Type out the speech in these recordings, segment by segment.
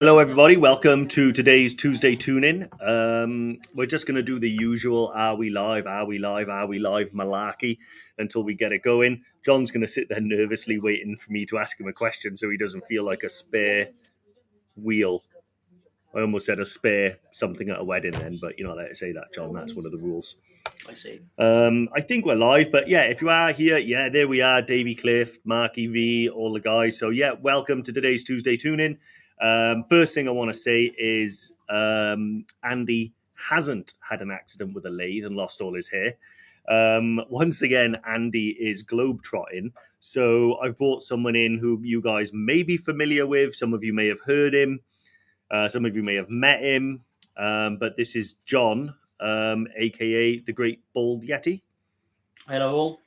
Hello, everybody. Welcome to today's Tuesday tune-in. We're just going to do the usual "Are we live? Are we live? Are we live?" malarkey until we get it going. John's going to sit there nervously waiting for me to ask him a question so he doesn't feel like a spare wheel. I almost said a spare something at a wedding then, but you're not allowed to say that, John. That's one of the rules. I see. I think we're live, but yeah, if you are here, yeah, there we are. Davey Cliff, Marky V, all the guys. So yeah, welcome to today's Tuesday tune-in. First thing I want to say is Andy hasn't had an accident with a lathe and lost all his hair. Once again, Andy is globetrotting. So I've brought someone in who you guys may be familiar with. Some of you may have heard him. Some of you may have met him. But this is John, aka the Great Bald Yeti. Hello all.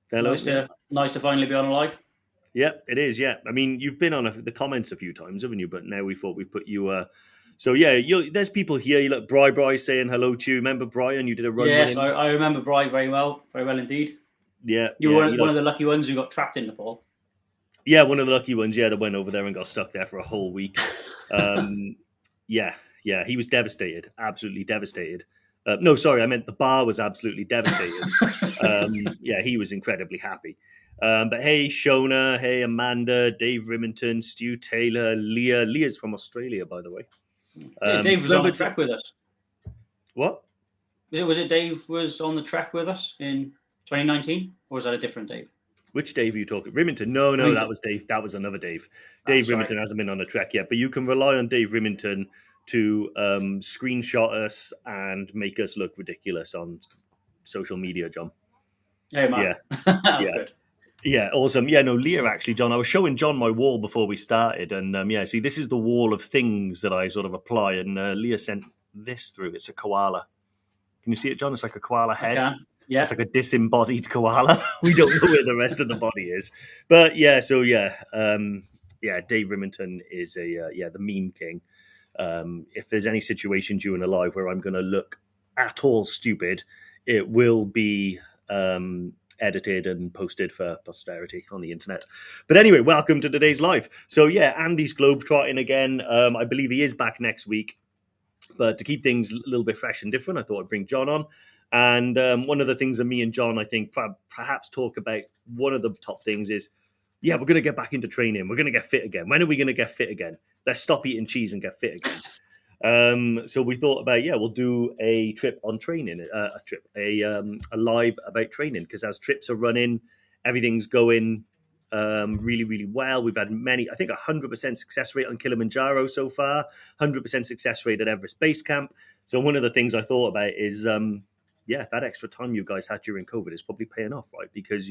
Hello. Nice to finally be on live. Yeah, it is. Yeah, I mean, you've been on the comments a few times, haven't you? But now we thought we'd put you. So yeah, there's people here. You look, Bri saying hello to you. Remember Brian? You did a run Yes, with him. I remember Bri very well indeed. Yeah, you were one of the lucky ones who got trapped in Nepal. Yeah, one of the lucky ones. Yeah, that went over there and got stuck there for a whole week. Yeah, he was devastated, absolutely devastated. No, sorry, I meant the bar was absolutely devastated. Yeah, he was incredibly happy. But hey, Shona, hey, Amanda, Dave Remington, Stu Taylor, Leah. Leah's from Australia, by the way. Yeah, Dave was on the track with us. What? Was it Dave was on the track with us in 2019? Or was that a different Dave? Which Dave are you talking? Remington? No, that was Dave. That was another Dave. Dave Remington hasn't been on a trek yet, but you can rely on Dave Remington to screenshot us and make us look ridiculous on social media, John. Hey, man. Yeah. Good. Yeah, awesome. Yeah, no, Leah, actually, John, I was showing John my wall before we started. And yeah, see, this is the wall of things that I sort of apply. And Leah sent this through. It's a koala. Can you see it, John? It's like a koala head. I can. Yeah. It's like a disembodied koala. We don't know where the rest of the body is. But yeah, so yeah. Dave Remington is the meme king. If there's any situation during a live where I'm going to look at all stupid, it will be edited and posted for posterity on the internet. But anyway, welcome to today's live. So yeah, Andy's globetrotting again. I believe he is back next week. But to keep things a little bit fresh and different, I thought I'd bring John on. And one of the things that me and John, I think, perhaps talk about, one of the top things is, yeah, we're going to get back into training. We're going to get fit again. When are we going to get fit again? Let's stop eating cheese and get fit again. So we thought about, we'll do a trip on training, a live about training, because as trips are running, everything's going really, really well. We've had many, I think 100% success rate on Kilimanjaro so far, 100% success rate at Everest Base Camp. So one of the things I thought about is, that extra time you guys had during COVID is probably paying off, right? Because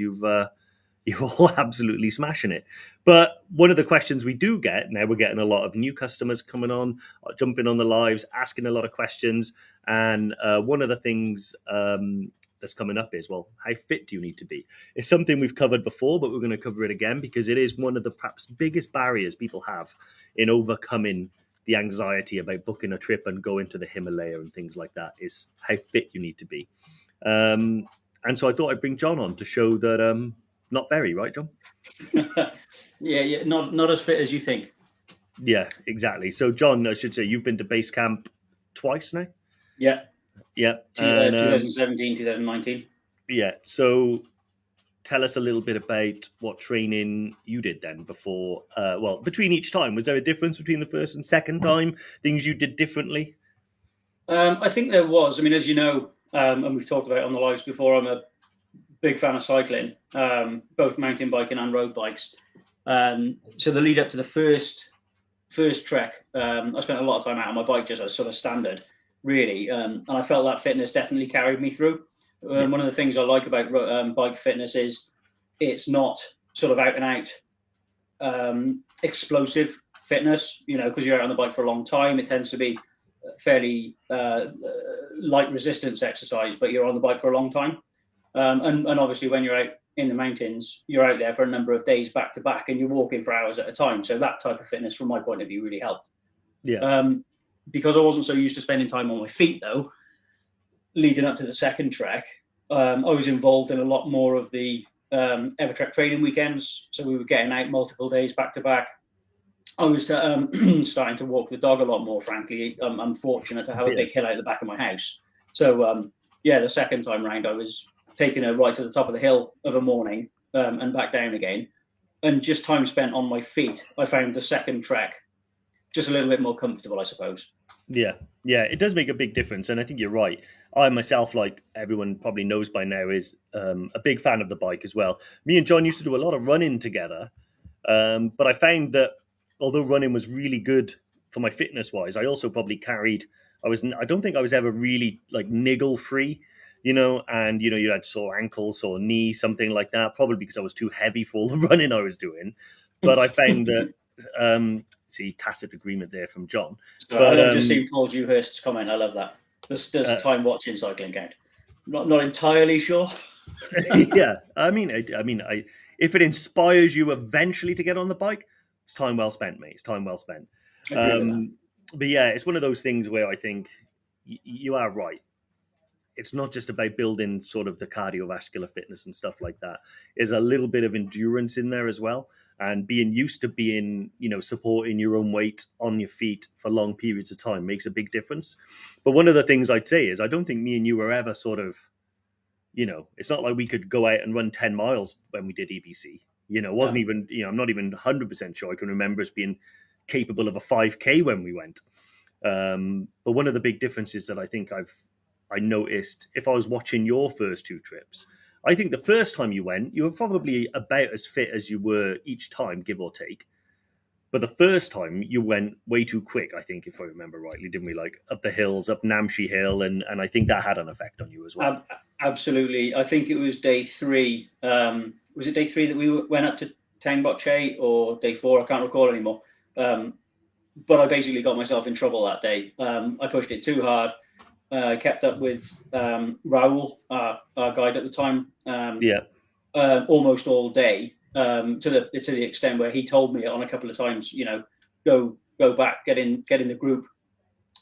you're all absolutely smashing it. But one of the questions we do get, now we're getting a lot of new customers coming on, jumping on the lives, asking a lot of questions. And one of the things that's coming up is, well, how fit do you need to be? It's something we've covered before, but we're going to cover it again because it is one of the perhaps biggest barriers people have in overcoming the anxiety about booking a trip and going to the Himalaya and things like that, is how fit you need to be. And so I thought I'd bring John on to show that not very, right, John? yeah, not as fit as you think. Yeah, exactly. So, John, I should say you've been to base camp twice now? Yeah. Yeah. 2017, 2019. Yeah. So tell us a little bit about what training you did then before, between each time. Was there a difference between the first and second time? Things you did differently? I think there was. I mean, as you know, and we've talked about it on the lives before, I'm a big fan of cycling, both mountain biking and road bikes. So the lead up to the first trek, I spent a lot of time out on my bike, just as sort of standard, really. And I felt that fitness definitely carried me through. One of the things I like about bike fitness is it's not sort of out and out explosive fitness, because you're out on the bike for a long time. It tends to be fairly light resistance exercise, but you're on the bike for a long time. And obviously when you're out in the mountains, you're out there for a number of days back to back and you're walking for hours at a time. So that type of fitness, from my point of view, really helped. Yeah. Because I wasn't so used to spending time on my feet, though, leading up to the second trek, I was involved in a lot more of the EverTrek training weekends. So we were getting out multiple days back to back, I was starting to walk the dog a lot more, frankly. I'm fortunate to have a Yeah. big hill out the back of my house. So, the second time round, I was taking her right to the top of the hill of a morning and back down again. And just time spent on my feet, I found the second trek just a little bit more comfortable, I suppose. Yeah, yeah, it does make a big difference, and I think you're right. I myself, like everyone probably knows by now, is a big fan of the bike as well. Me and John used to do a lot of running together, but I found that although running was really good for my fitness wise, I also probably carried. I don't think I was ever really like niggle free, and you had sore ankle, sore knee, something like that. Probably because I was too heavy for all the running I was doing. But I found that see tacit agreement there from John. So But I've just seen Paul Dewhurst's comment. I love that. Does uh, time watching cycling count? Not entirely sure. yeah, if it inspires you eventually to get on the bike, it's time well spent, mate. It's time well spent. Agree with that. But yeah, it's one of those things where I think you are right. It's not just about building sort of the cardiovascular fitness and stuff like that. There's a little bit of endurance in there as well, and being used to being, supporting your own weight on your feet for long periods of time makes a big difference. But one of the things I'd say is I don't think me and you were ever sort of, it's not like we could go out and run 10 miles when we did EBC. It wasn't No. even, I'm not even 100% sure I can remember us being capable of a 5K when we went. But one of the big differences that I think I noticed if I was watching your first two trips, I think the first time you went, you were probably about as fit as you were each time, give or take. But the first time you went way too quick, I think, if I remember rightly, didn't we? Like up the hills, up Namshi Hill, and I think that had an effect on you as well. Absolutely. I think it was day 3. Was it day 3 that we went up to Tangboche, or day 4? I can't recall anymore. But I basically got myself in trouble that day. I pushed it too hard. Kept up with Raoul, our guide at the time, Yeah. almost all day, to the extent where he told me on a couple of times, go back, get in the group.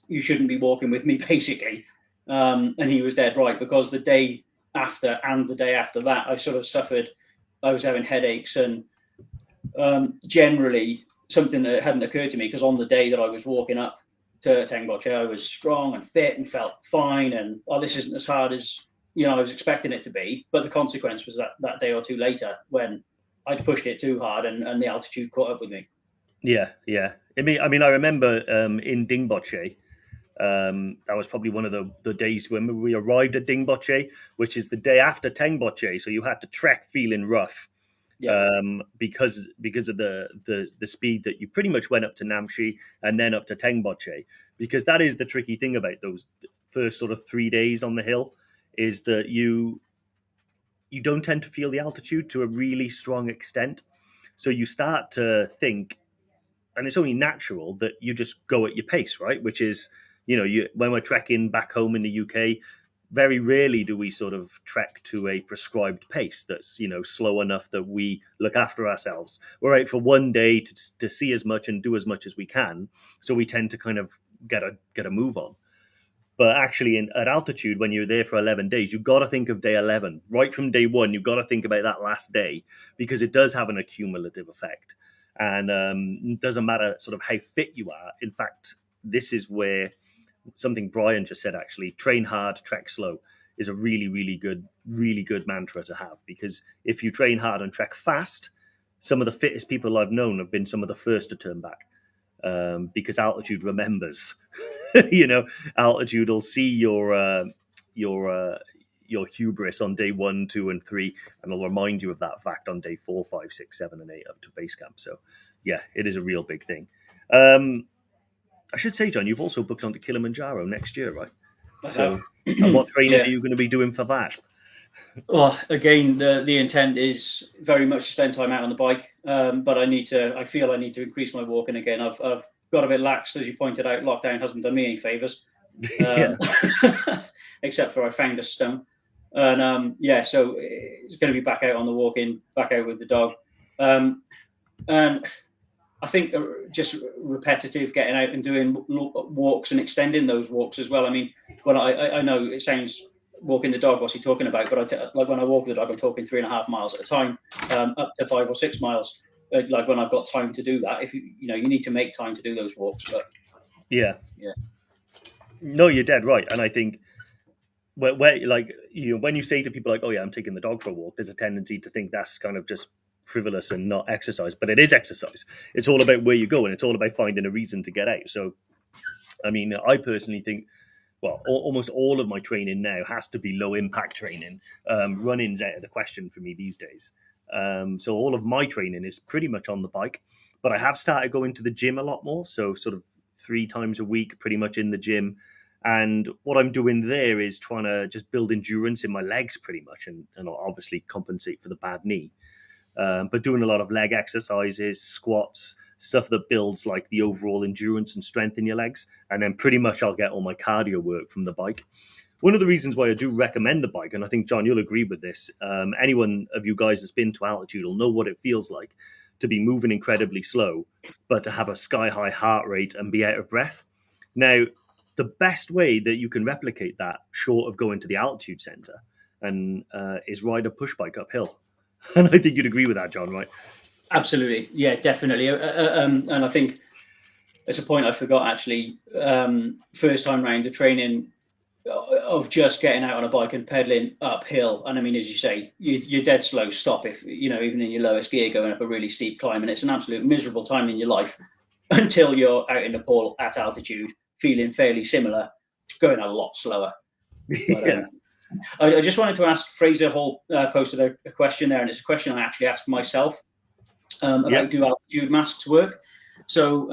You shouldn't be walking with me, basically. And he was dead right, because the day after and the day after that, I sort of suffered. I was having headaches, and generally something that hadn't occurred to me, because on the day that I was walking up to Tengboche, I was strong and fit and felt fine, and this isn't as hard as I was expecting it to be. But the consequence was that day or two later, when I'd pushed it too hard, and the altitude caught up with me. Yeah, yeah. I remember in Dingboche, that was probably one of the days when we arrived at Dingboche, which is the day after Tengboche. So you had to trek feeling rough, Yeah. because of the speed that you pretty much went up to Namshi and then up to Tengboche. Because that is the tricky thing about those first sort of 3 days on the hill, is that you don't tend to feel the altitude to a really strong extent. So you start to think, and it's only natural that you just go at your pace, right? Which is, when we're trekking back home in the UK, very rarely do we sort of trek to a prescribed pace that's, slow enough that we look after ourselves. We're out for one day to see as much and do as much as we can. So we tend to kind of get a move on. But actually, at altitude, when you're there for 11 days, you've got to think of day 11. Right from day 1, you've got to think about that last day, because it does have an accumulative effect. And it doesn't matter sort of how fit you are. In fact, this is where something Brian just said, actually, train hard, trek slow, is a really, really good mantra to have. Because if you train hard and trek fast, some of the fittest people I've known have been some of the first to turn back. Because altitude remembers. Altitude will see your hubris on day 1, 2, and 3, and it'll remind you of that fact on day 4, 5, 6, 7, and 8 up to base camp. So, yeah, it is a real big thing. I should say, John, you've also booked onto Kilimanjaro next year, right? So, and what training Yeah. are you going to be doing for that? Well, again, the intent is very much to spend time out on the bike, but I feel I need to increase my walking again. I've got a bit lax, as you pointed out. Lockdown hasn't done me any favors, Yeah. except for I found a stone, and so it's going to be back out on the walking, back out with the dog, and I think just repetitive getting out and doing walks and extending those walks as well. I mean, I know it sounds walking the dog, what's he talking about? But like when I walk the dog, I'm talking 3.5 miles at a time, up to 5 or 6 miles. like when I've got time to do that. If you need to make time to do those walks, but Yeah. yeah. No, you're dead right. And I think where like, when you say to people like, oh yeah, I'm taking the dog for a walk, there's a tendency to think that's kind of just frivolous and not exercise, but it is exercise. It's all about where you go, and it's all about finding a reason to get out. So, I mean, I personally think, well, almost all of my training now has to be low impact training. Running's out of the question for me these days. So all of my training is pretty much on the bike, but I have started going to the gym a lot more. So sort of 3 times a week, pretty much in the gym. And what I'm doing there is trying to just build endurance in my legs pretty much, and obviously compensate for the bad knee. But doing a lot of leg exercises, squats, stuff that builds like the overall endurance and strength in your legs. And then pretty much I'll get all my cardio work from the bike. One of the reasons why I do recommend the bike, and I think, John, you'll agree with this, anyone of you guys that's been to altitude will know what it feels like to be moving incredibly slow, but to have a sky-high heart rate and be out of breath. Now, the best way that you can replicate that, short of going to the altitude center, and is ride a push bike uphill. And I think you'd agree with that, John, right? Absolutely, yeah, definitely. And I think it's a point I forgot actually. First time round, the training of just getting out on a bike and pedaling uphill, and I mean, as you say, you're dead slow. Stop if even in your lowest gear, going up a really steep climb, and it's an absolute miserable time in your life until you're out in Nepal at altitude, feeling fairly similar, going a lot slower. But, Yeah. I just wanted to ask, Fraser Hall posted a question there, and it's a question I actually asked myself about do altitude masks work. So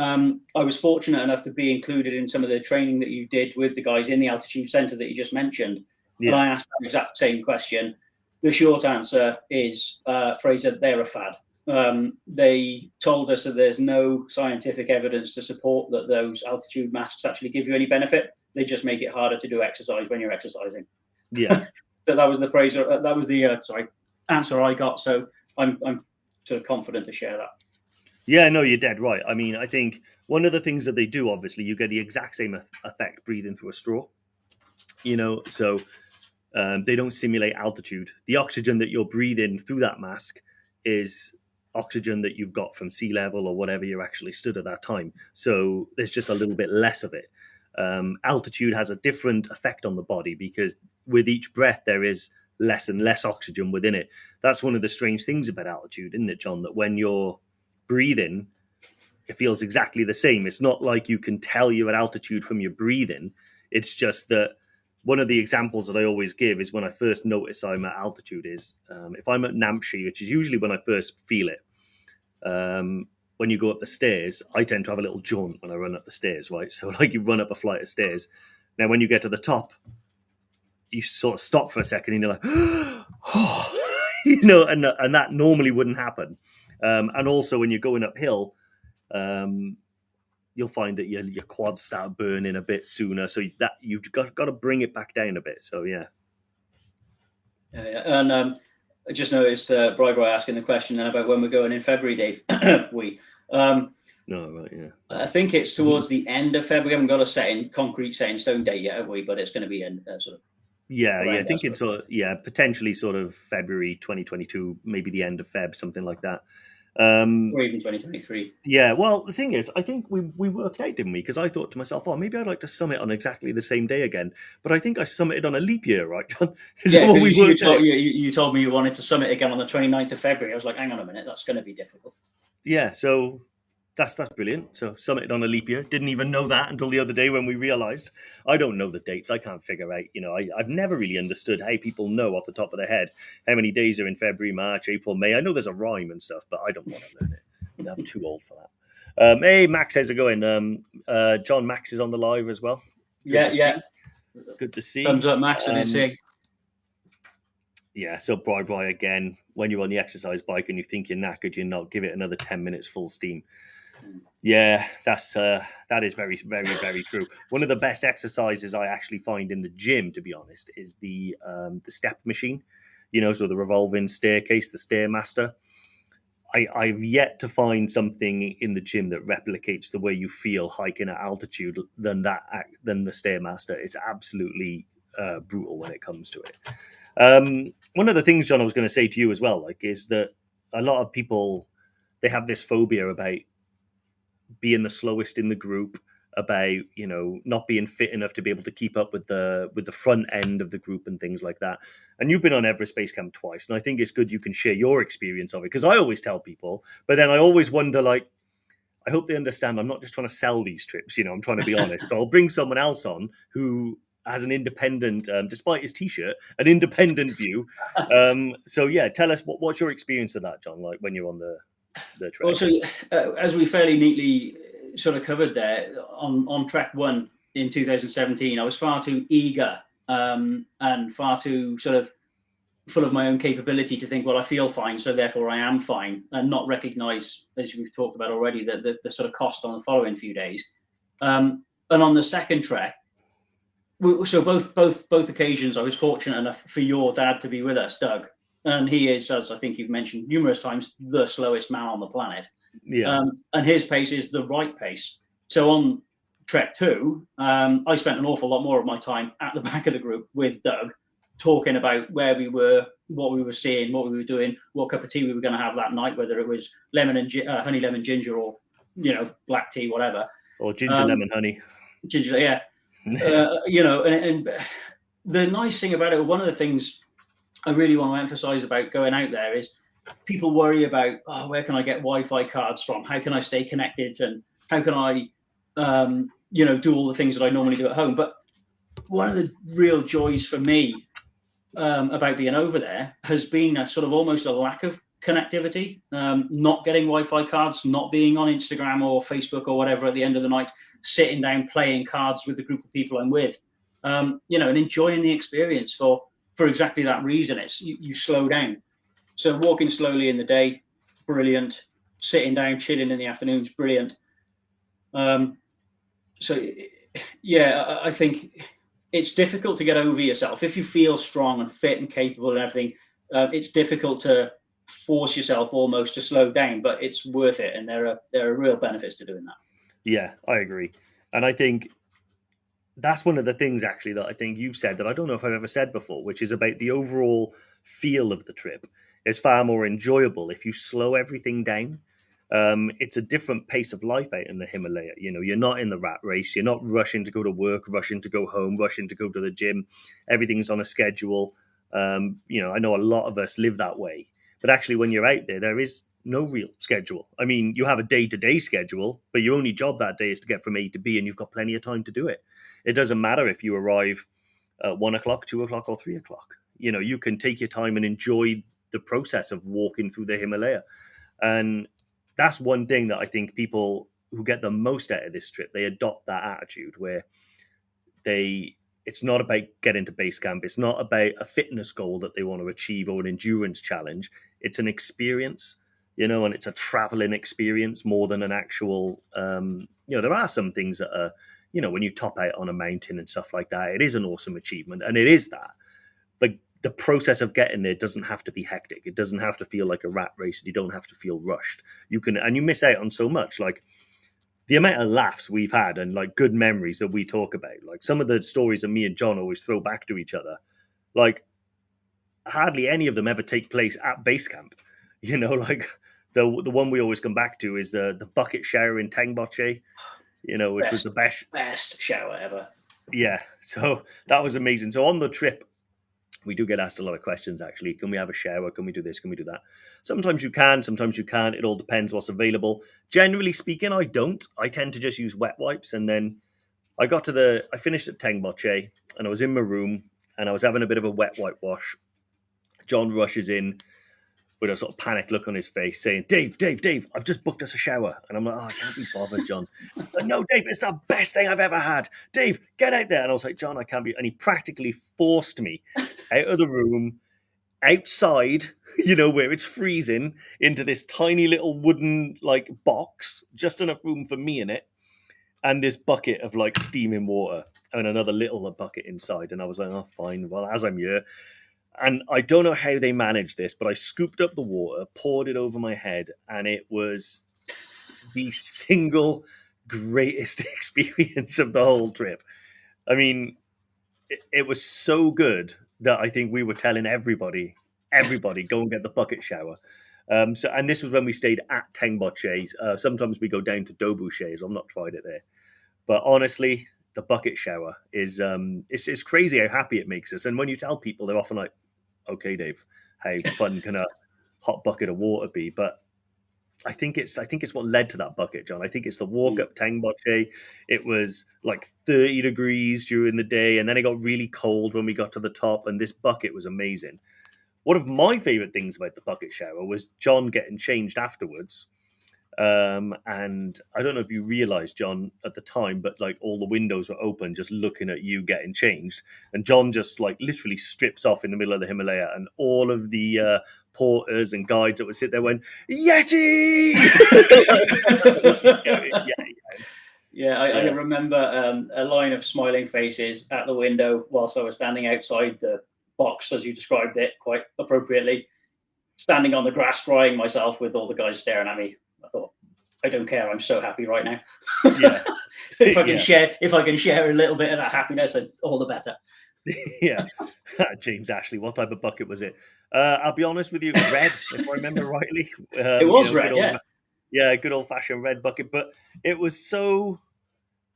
I was fortunate enough to be included in some of the training that you did with the guys in the altitude center that you just mentioned. And I asked that exact same question. The short answer is, Fraser, they're a fad. They told us that there's no scientific evidence to support that those altitude masks actually give you any benefit. They just make it harder to do exercise when you're exercising. Yeah. So that was the Fraser. That was the answer I got. So I'm sort of confident to share that. Yeah, no, you're dead right. I mean, I think one of the things that they do, obviously, you get the exact same effect breathing through a straw. So they don't simulate altitude. The oxygen that you're breathing through that mask is oxygen that you've got from sea level or whatever you're actually stood at that time. So there's just a little bit less of it. Altitude has a different effect on the body because with each breath there is less and less oxygen within it. That's one of the strange things about altitude, isn't it, John? That when you're breathing, it feels exactly the same. It's not like you can tell you're at altitude from your breathing. It's just that one of the examples that I always give is when I first notice I'm at altitude is if I'm at Nampshi, which is usually when I first feel it. When you go up the stairs, I tend to have a little jaunt when I run up the stairs, right? So like you run up a flight of stairs. Now, when you get to the top, you sort of stop for a second and you're like, oh, and that normally wouldn't happen. And also when you're going uphill, you'll find that your quads start burning a bit sooner. So that you've got to bring it back down a bit. So yeah. And I just noticed Bri asking the question then about when we're going in February, Dave. No, right, yeah. I think it's towards the end of February. We haven't got a concrete set in stone date yet, have we? But it's going to be in sort of. Yeah, I think it's potentially sort of February 2022, maybe the end of Feb, something like that. Or even 2023. Yeah, well, the thing is, I think we worked out, didn't we? Because I thought to myself, oh, maybe I'd like to summit on exactly the same day again. But I think I summited on a leap year, right, John? Yeah, because you told me you wanted to summit again on the 29th of February. I was like, hang on a minute, that's going to be difficult. Yeah, so that's brilliant. So summited on a leap year. Didn't even know that until the other day when we realised. I don't know the dates. I can't figure out. I've never really understood how people know off the top of their head how many days are in February, March, April, May. I know there's a rhyme and stuff, but I don't want to learn it. I'm too old for that. Hey, Max, how's it going? John Max is on the live as well. Good to see. Thumbs up, Max. I did see. Yeah, so Bri again, when you're on the exercise bike and you think you're knackered, you're not, give it another 10 minutes full steam. Yeah, that is very, very, very true. One of the best exercises I actually find in the gym, to be honest, is the step machine. So the revolving staircase, the Stairmaster. I've yet to find something in the gym that replicates the way you feel hiking at altitude than the Stairmaster. It's absolutely brutal when it comes to it. One of the things, John, I was going to say to you as well, is that a lot of people they have this phobia about being the slowest in the group, about not being fit enough to be able to keep up with the front end of the group and things like that. And you've been on Everest Base Camp twice, and I think it's good you can share your experience of it, because I always tell people, but then I always wonder, like, I hope they understand I'm not just trying to sell these trips. I'm trying to be honest. So I'll bring someone else on who has an independent, despite his t-shirt, an independent view. So yeah, tell us what's your experience of that, John, like when you're on the trek. Also, as we fairly neatly sort of covered there, on track 1 in 2017, I was far too eager and far too sort of full of my own capability to think, well, I feel fine, so therefore I am fine, and not recognise, as we've talked about already, the sort of cost on the following few days. And on the second trek, so both occasions, I was fortunate enough for your dad to be with us, Doug, and he is, as I think you've mentioned numerous times, the slowest man on the planet. Yeah. And his pace is the right pace. So on Trek 2, I spent an awful lot more of my time at the back of the group with Doug, talking about where we were, what we were seeing, what we were doing, what cup of tea we were going to have that night, whether it was lemon and honey lemon ginger, or black tea, whatever, or ginger lemon honey. Ginger, yeah. And the nice thing about it, one of the things I really want to emphasize about going out there is people worry about, where can I get Wi-Fi cards from? How can I stay connected? And how can I, do all the things that I normally do at home? But one of the real joys for me about being over there has been a sort of almost a lack of connectivity, not getting Wi-Fi cards, not being on Instagram or Facebook or whatever at the end of the night, sitting down playing cards with the group of people I'm with, and enjoying the experience for exactly that reason. It's you slow down. So walking slowly in the day, brilliant. Sitting down, chilling in the afternoons, brilliant. So yeah, I think it's difficult to get over yourself. If you feel strong and fit and capable and everything, it's difficult to force yourself almost to slow down, but it's worth it. And there are real benefits to doing that. Yeah, I agree. And I think that's one of the things actually that I think you've said that I don't know if I've ever said before, which is about the overall feel of the trip is far more enjoyable if you slow everything down. It's a different pace of life out in the Himalaya. You're not in the rat race. You're not rushing to go to work, rushing to go home, rushing to go to the gym. Everything's on a schedule. I know a lot of us live that way. But actually, when you're out there is no real schedule. I mean, you have a day-to-day schedule, but your only job that day is to get from A to B, and you've got plenty of time to do it. It doesn't matter if you arrive at 1 o'clock, 2 o'clock, or 3 o'clock. You can take your time and enjoy the process of walking through the Himalaya. And that's one thing that I think people who get the most out of this trip, they adopt that attitude where it's not about getting to base camp. It's not about a fitness goal that they want to achieve or an endurance challenge. It's an experience, and it's a traveling experience more than an actual, there are some things that are, when you top out on a mountain and stuff like that, it is an awesome achievement, and it is that. But the process of getting there doesn't have to be hectic. It doesn't have to feel like a rat race. You don't have to feel rushed. And you miss out on so much. Like the amount of laughs we've had and like good memories that we talk about, like some of the stories that me and John always throw back to each other, like hardly any of them ever take place at base camp. Like the one we always come back to is the bucket shower in Tengboche, which was the best shower ever. Yeah, so that was amazing. So on the trip, we do get asked a lot of questions, actually. Can we have a shower? Can we do this? Can we do that? Sometimes you can, sometimes you can't. It all depends what's available. Generally speaking, I don't. I tend to just use wet wipes. And then I finished at Tengboche, and I was in my room, and I was having a bit of a wet wipe wash. John rushes in with a sort of panicked look on his face, saying, Dave, I've just booked us a shower. And I'm like, I can't be bothered, John. Like, no, Dave, it's the best thing I've ever had. Dave, get out there. And I was like, John, I can't be. And he practically forced me out of the room, outside, where it's freezing, into this tiny little wooden, like, box, just enough room for me in it, and this bucket of, like, steaming water, and another little bucket inside. And I was like, oh, fine. Well, as I'm here. And I don't know how they managed this, but I scooped up the water, poured it over my head, and it was the single greatest experience of the whole trip. I mean, it was so good that I think we were telling everybody, go and get the bucket shower. And this was when we stayed at Tengboche. Sometimes we go down to Dobouche. I've not tried it there, but honestly, the bucket shower is it's crazy how happy it makes us. And when you tell people, they're often like, "Okay, Dave, how fun can a hot bucket of water be?" But I think it's what led to that bucket, John. I think it's the walk up Tengboche. It was like 30 degrees during the day, and then it got really cold when we got to the top. And this bucket was amazing. One of my favorite things about the bucket shower was John getting changed afterwards. And I don't know if you realized, John, at the time, but like all the windows were open, just looking at you getting changed. And John just like literally strips off in the middle of the Himalaya, and all of the porters and guides that would sit there went, Yeti! I remember a line of smiling faces at the window whilst I was standing outside the box, as you described it, quite appropriately, standing on the grass, drying myself with all the guys staring at me. I thought, I don't care. I'm so happy right now. Yeah. if I can share a little bit of that happiness, all the better. Yeah. James Ashley, what type of bucket was it? I'll be honest with you, red, if I remember rightly. It was red, good old-fashioned red bucket. But it was so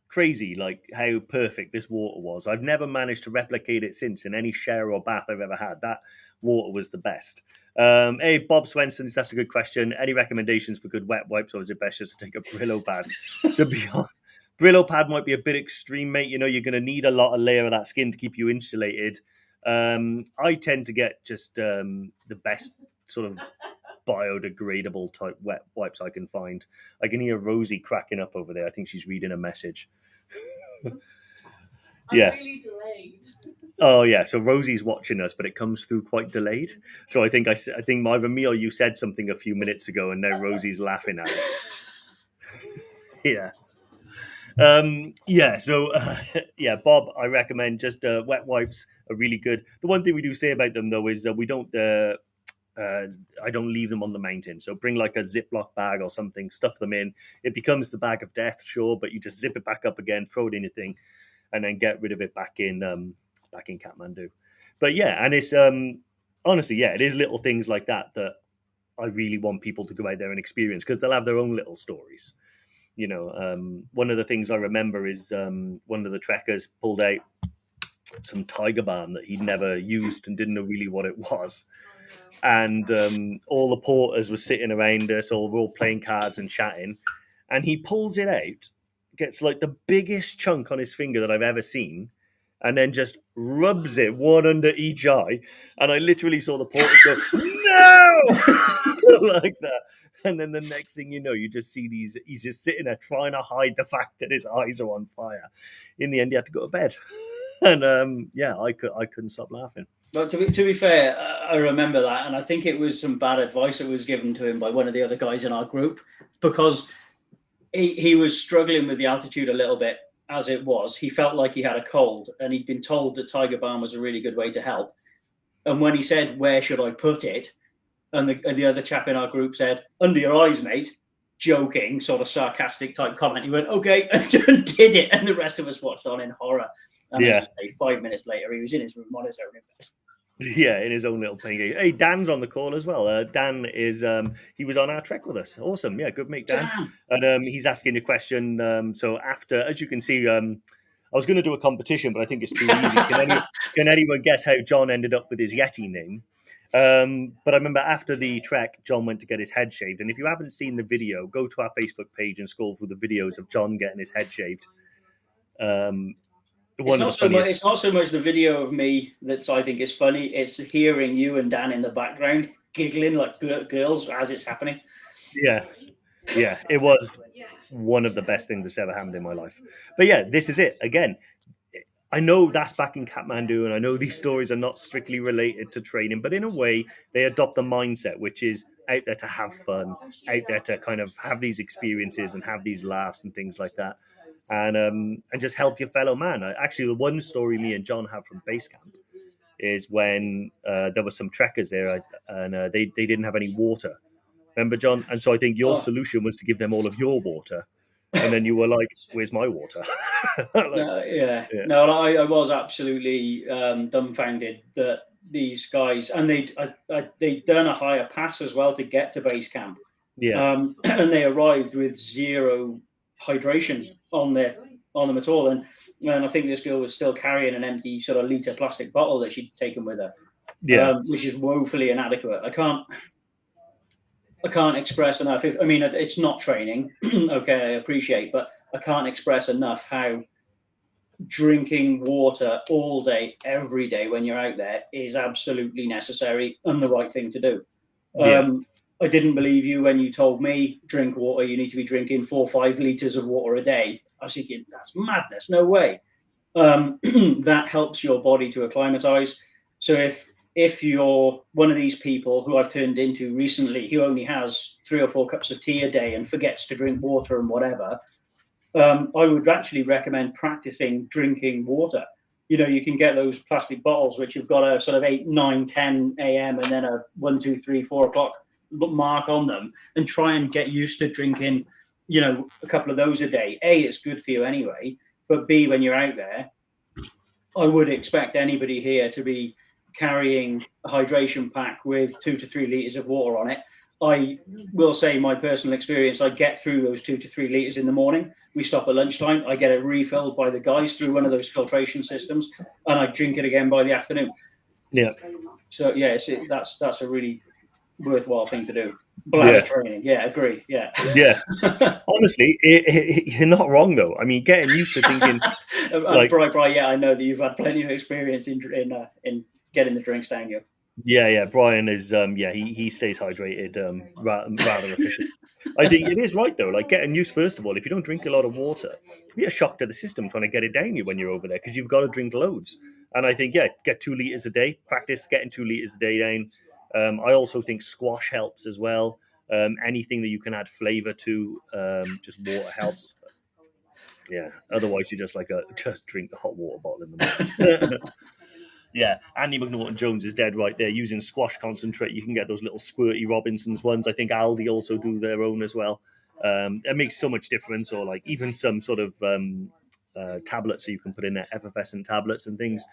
crazy, like how perfect this water was. I've never managed to replicate it since in any shower or bath I've ever had. That water was the best. Hey, Bob Swenson, that's a good question. Any recommendations for good wet wipes, or is it best just to take a Brillo pad? To be honest, Brillo pad might be a bit extreme, mate. You know, you're going to need a lot of layer of that skin to keep you insulated. I tend to get just the best sort of biodegradable type wet wipes I can find. I can hear Rosie cracking up over there. I think she's reading a message. I'm really delayed. Oh yeah, so Rosie's watching us, but it comes through quite delayed. So I think either me or you said something a few minutes ago, and now Rosie's laughing at it. Bob, I recommend just wet wipes are really good. The one thing we do say about them though is that we don't. I don't leave them on the mountain. So bring like a Ziploc bag or something, stuff them in. It becomes the bag of death, sure, but you just zip it back up again, throw it in your thing, and then get rid of it back in Kathmandu. But yeah, and it's honestly, it is little things like that I really want people to go out there and experience, because they'll have their own little stories. You know, one of the things I remember is one of the trekkers pulled out some tiger balm that he'd never used and didn't know really what it was. And all the porters were sitting around us, or we're all playing cards and chatting. And he pulls it out, gets like the biggest chunk on his finger that I've ever seen, and then just rubs it one under each eye. And I literally saw the porters go, no! Like that. And then the next thing you know, you just see he's just sitting there trying to hide the fact that his eyes are on fire. In the end, he had to go to bed. And I couldn't stop laughing. But to be fair, I remember that, and I think it was some bad advice that was given to him by one of the other guys in our group, because he was struggling with the altitude a little bit as it was. He felt like he had a cold, and he'd been told that tiger balm was a really good way to help. And when he said, "Where should I put it?" and the other chap in our group said, "Under your eyes, mate," joking, sort of sarcastic type comment, he went, "Okay," and did it, and the rest of us watched on in horror. And 5 minutes later, he was in his room on his own in bed. Yeah, in his own little thing. Hey, Dan's on the call as well. Dan is he was on our trek with us. Awesome. Yeah, good mate, Dan. And he's asking a question. So after, as you can see, I was going to do a competition, but I think it's too easy. Can anyone guess how John ended up with his Yeti name? But I remember after the trek, John went to get his head shaved. And if you haven't seen the video, go to our Facebook page and scroll through the videos of John getting his head shaved. It's not so much the video of me that I think is funny. It's hearing you and Dan in the background giggling like girls as it's happening. Yeah, it was one of the best things that's ever happened in my life. But yeah, this is it. Again, I know that's back in Kathmandu, and I know these stories are not strictly related to training, but in a way, they adopt a mindset which is out there to have fun, out there to kind of have these experiences and have these laughs and things like that. And just help your fellow man. Actually, the one story me and John have from base camp is when there were some trekkers there, and they didn't have any water. Remember, John? And so I think your solution was to give them all of your water, and then you were like, "Where's my water?" No, I was absolutely dumbfounded that these guys, and they'd done a higher pass as well to get to base camp. Yeah. And they arrived with zero hydration on them at all. And I think this girl was still carrying an empty sort of litre plastic bottle that she'd taken with her, Yeah. which is woefully inadequate. I can't express enough. It's not training. Okay, I appreciate, but I can't express enough how drinking water all day, every day when you're out there is absolutely necessary and the right thing to do. Yeah. I didn't believe you when you told me drink water. You need to be drinking 4 or 5 liters of water a day. I was thinking that's madness. No way. That helps your body to acclimatize. So if you're one of these people who I've turned into recently, who only has 3 or 4 cups of tea a day and forgets to drink water and whatever, I would actually recommend practicing drinking water. You can get those plastic bottles which have got a sort of 8, 9, 10 a.m. and then a 1, 2, 3, 4 o'clock mark on them, and try and get used to drinking, a couple of those a day. A, it's good for you anyway, but B, when you're out there, I would expect anybody here to be carrying a hydration pack with 2 to 3 liters of water on it. I will say my personal experience, I get through those 2 to 3 liters in the morning. We stop at lunchtime. I get it refilled by the guys through one of those filtration systems, and I drink it again by the afternoon. Yeah. So yeah, that's a really worthwhile thing to do. Bladder training. Yeah, agree. Yeah. Yeah. Honestly, you're not wrong though. I mean, getting used to thinking. Brian, yeah, I know that you've had plenty of experience in getting the drinks down you. Yeah. Brian is he stays hydrated rather efficient. I think it is right though. Like getting used, first of all, if you don't drink a lot of water, it'd be a shock to the system trying to get it down you when you're over there, because you've got to drink loads. And I think get 2 liters a day. Practice getting 2 liters a day down. I also think squash helps as well. Anything that you can add flavor to, just water helps. Yeah. Otherwise, you just just drink the hot water bottle in the morning. Yeah, Andy McNaughton-Jones is dead right there. Using squash concentrate, you can get those little squirty Robinsons ones. I think Aldi also do their own as well. It makes so much difference. Or like even some sort of tablets so you can put in there, effervescent tablets and things,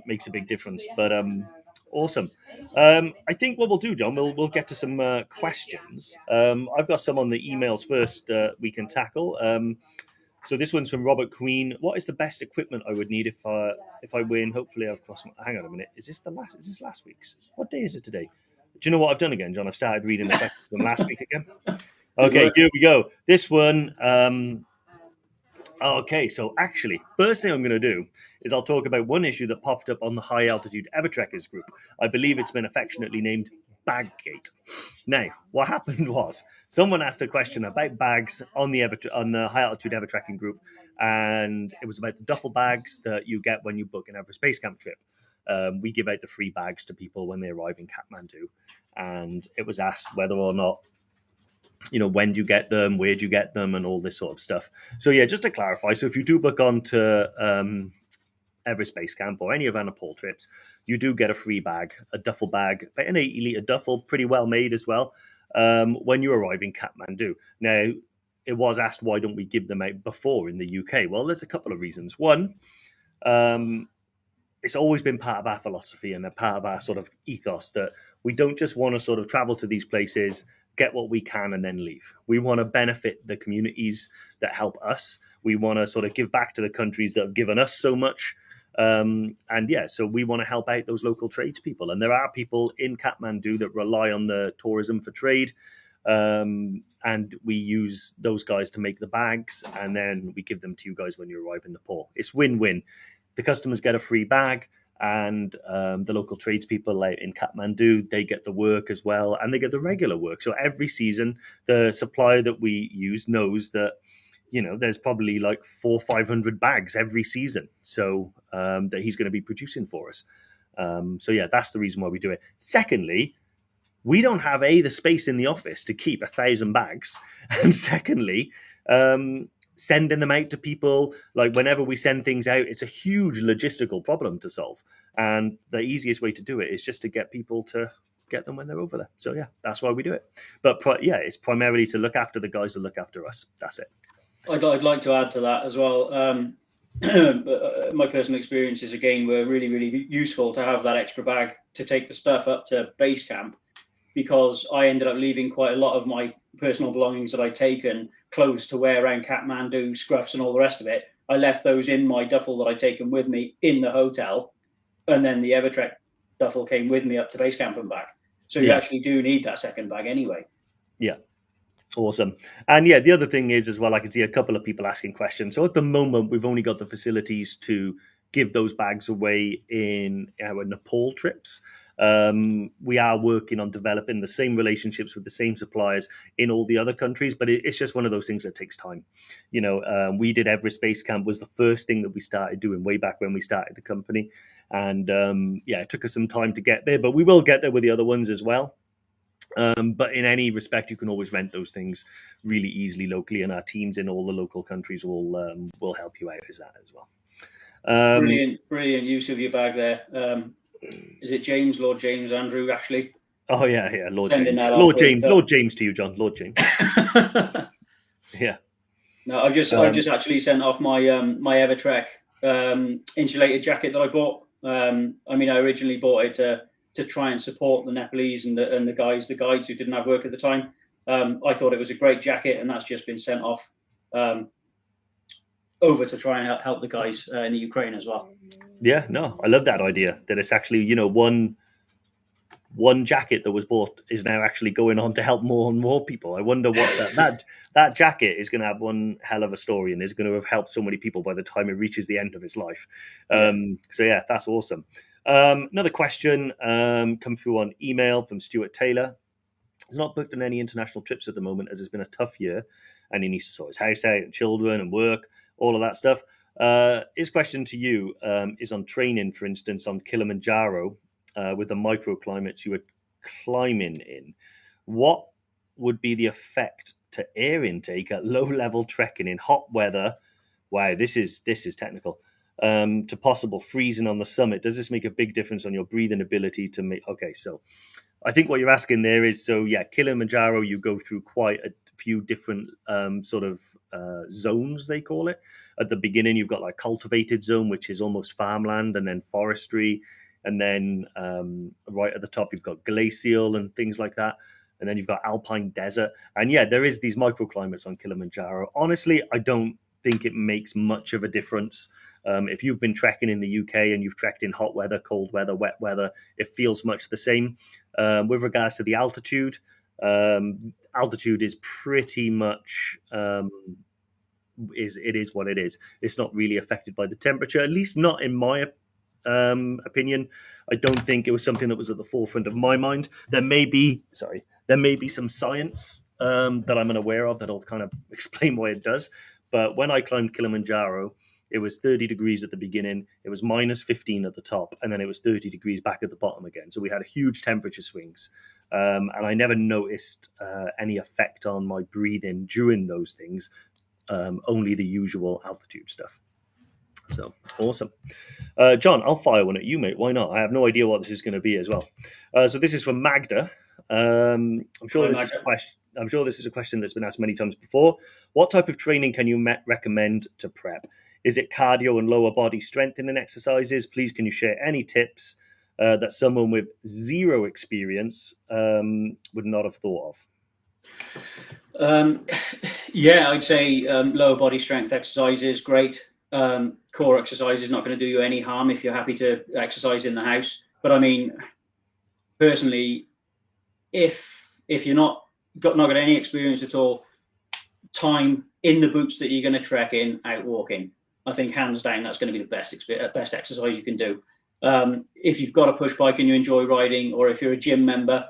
makes a big difference. But awesome. I think what we'll do, John, we'll get to some questions. I've got some on the emails first we can tackle. So this one's from Robert Queen. What is the best equipment I would need if I win? Hopefully I've crossed. Hang on a minute. Is this last week's? What day is it today? Do you know what I've done again, John? I've started reading the questions from last week again. Okay, here we go. This one. Okay, so actually, first thing I'm going to do is I'll talk about one issue that popped up on the High Altitude EverTrekkers group. I believe it's been affectionately named Baggate. Now, what happened was someone asked a question about bags on the High Altitude EverTrekking group, and it was about the duffel bags that you get when you book an Everest Base Camp trip. We give out the free bags to people when they arrive in Kathmandu, and it was asked whether or not, when do you get them, where do you get them, and all this sort of stuff. So yeah, just to clarify, so if you do book on to Everest Base Camp or any of our Nepal trips, you do get a free bag, a duffel bag, about an 80-litre duffel, pretty well made as well, when you arrive in Kathmandu. Now, it was asked, why don't we give them out before in the UK? Well, there's a couple of reasons. One, it's always been part of our philosophy and a part of our sort of ethos that we don't just want to sort of travel to these places, get what we can, and then leave. We want to benefit the communities that help us. We want to sort of give back to the countries that have given us so much. So we want to help out those local tradespeople. And there are people in Kathmandu that rely on the tourism for trade. And we use those guys to make the bags, and then we give them to you guys when you arrive in Nepal. It's win-win. The customers get a free bag, and the local tradespeople out in Kathmandu, they get the work as well, and they get the regular work. So every season, the supplier that we use knows that, there's probably like 400 or 500 bags every season. So that he's going to be producing for us. So yeah, that's the reason why we do it. Secondly, we don't have the space in the office to keep 1,000 bags. And secondly, sending them out to people, like whenever we send things out, it's a huge logistical problem to solve. And the easiest way to do it is just to get people to get them when they're over there. So yeah, that's why we do it. But it's primarily to look after the guys that look after us. That's it. I'd like to add to that as well. my personal experiences again were really, really useful to have that extra bag to take the stuff up to base camp, because I ended up leaving quite a lot of my personal belongings that I'd taken, clothes to wear around Kathmandu, scruffs, and all the rest of it. I left those in my duffel that I'd taken with me in the hotel, and then the EverTrek duffel came with me up to base camp and back. So you actually do need that second bag anyway. Yeah. Awesome. And yeah, the other thing is as well, I can see a couple of people asking questions. So at the moment, we've only got the facilities to give those bags away in our Nepal trips. We are working on developing the same relationships with the same suppliers in all the other countries, but it's just one of those things that takes time. We did Everest Base Camp was the first thing that we started doing way back when we started the company. And it took us some time to get there, but we will get there with the other ones as well. But in any respect, you can always rent those things really easily locally, and our teams in all the local countries will help you out as that as well. Brilliant use of your bag there. Is it James, Lord James, Andrew, Ashley? Oh yeah, Lord James, Lord James to you, John, Lord James. Yeah. No, I've just actually sent off my my EverTrek insulated jacket that I bought. I originally bought it to try and support the Nepalese and the guides who didn't have work at the time. I thought it was a great jacket, and that's just been sent off over to try and help the guys in the Ukraine as well. Yeah, no, I love that idea that it's actually, one jacket that was bought is now actually going on to help more and more people. I wonder what that jacket is going to have one hell of a story, and is going to have helped so many people by the time it reaches the end of its life. So yeah, that's awesome. Another question come through on email from Stuart Taylor. He's not booked on any international trips at the moment, as it's been a tough year, and he needs to sort his house out and children and work, all of that stuff. His question to you is on training, for instance, on Kilimanjaro with the microclimates you were climbing in. What would be the effect to air intake at low level trekking in hot weather? Wow, this is technical. To possible freezing on the summit. Does this make a big difference on your breathing ability to make? Okay, so I think what you're asking there is, so yeah, Kilimanjaro, you go through quite a few different zones, they call it. At the beginning, you've got like cultivated zone, which is almost farmland, and then forestry. And then right at the top, you've got glacial and things like that. And then you've got alpine desert. And yeah, there is these microclimates on Kilimanjaro. Honestly, I don't think it makes much of a difference. If you've been trekking in the UK and you've trekked in hot weather, cold weather, wet weather, it feels much the same. With regards to the altitude, altitude is pretty much it is what it is. It's not really affected by the temperature, at least not in my opinion. I don't think it was something that was at the forefront of my mind. There may be some science that I'm unaware of that'll kind of explain why it does. But when I climbed Kilimanjaro, it was 30 degrees at the beginning, it was minus 15 at the top, and then it was 30 degrees back at the bottom again. So we had huge temperature swings. And I never noticed any effect on my breathing during those things, only the usual altitude stuff. So awesome. John, I'll fire one at you, mate. Why not? I have no idea what this is going to be as well. So this is from Magda. I'm sure this is a question that's been asked many times before. What type of training can you recommend to prep? Is it cardio and lower body strengthening exercises? Please, can you share any tips that someone with zero experience would not have thought of? I'd say lower body strength exercises, great. Core exercise is not going to do you any harm if you're happy to exercise in the house. But I mean, personally, if you're not got any experience at all, time in the boots that you're going to trek in, out walking, I think hands down that's going to be the best exercise you can do. If you've got a push bike and you enjoy riding, or if you're a gym member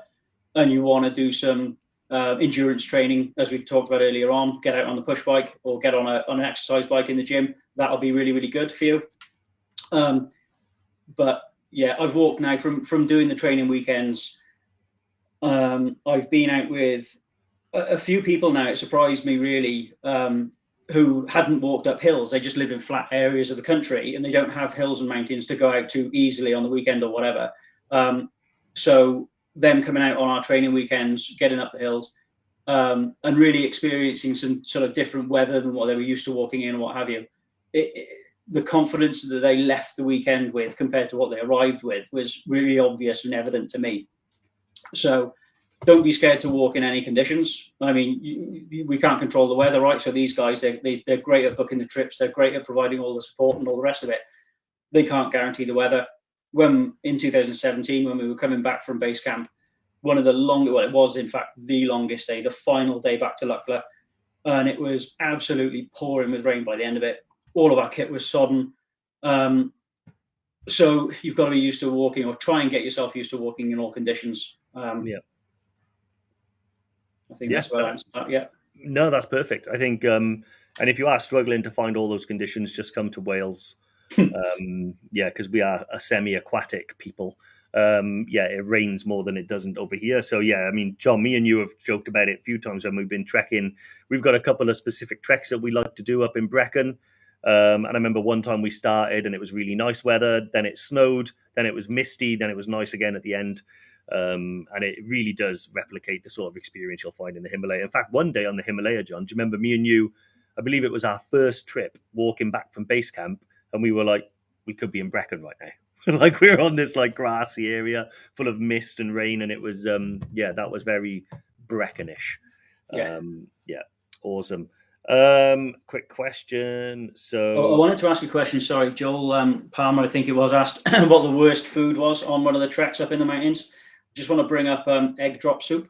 and you want to do some endurance training, as we talked about earlier on, get out on the push bike or get on an exercise bike in the gym. That'll be really, really good for you. But yeah, I've walked now from doing the training weekends. I've been out with a few people now. It surprised me really, who hadn't walked up hills. They just live in flat areas of the country and they don't have hills and mountains to go out to easily on the weekend or whatever. So them coming out on our training weekends, getting up the hills, and really experiencing some sort of different weather than what they were used to walking in and what have you. the confidence that they left the weekend with compared to what they arrived with was really obvious and evident to me. So don't be scared to walk in any conditions. I mean, we can't control the weather, right? So these guys, they're great at booking the trips. They're great at providing all the support and all the rest of it. They can't guarantee the weather. When in 2017, when we were coming back from base camp, one of the longest, well, it was in fact the longest day, the final day back to Lukla, and it was absolutely pouring with rain by the end of it. All of our kit was sodden. So you've got to be used to walking, or try and get yourself used to walking in all conditions. Yeah. I think that's well answered that. Yeah. No, that's perfect. I think, and if you are struggling to find all those conditions, just come to Wales. Because we are a semi-aquatic people. It rains more than it doesn't over here. So yeah, I mean, John, me and you have joked about it a few times when we've been trekking. We've got a couple of specific treks that we like to do up in Brecon. And I remember one time we started and it was really nice weather. Then it snowed. Then it was misty. Then it was nice again at the end. And it really does replicate the sort of experience you'll find in the Himalaya. In fact, one day on the Himalaya, John, do you remember me and you? I believe it was our first trip walking back from base camp. And we were like, we could be in Brecon right now. Like we were on this like grassy area full of mist and rain. And it was, that was very Breconish. Awesome. Quick question. So I wanted to ask a question. Sorry, Joel Palmer, I think it was, asked what the worst food was on one of the treks up in the mountains. Just want to bring up egg drop soup.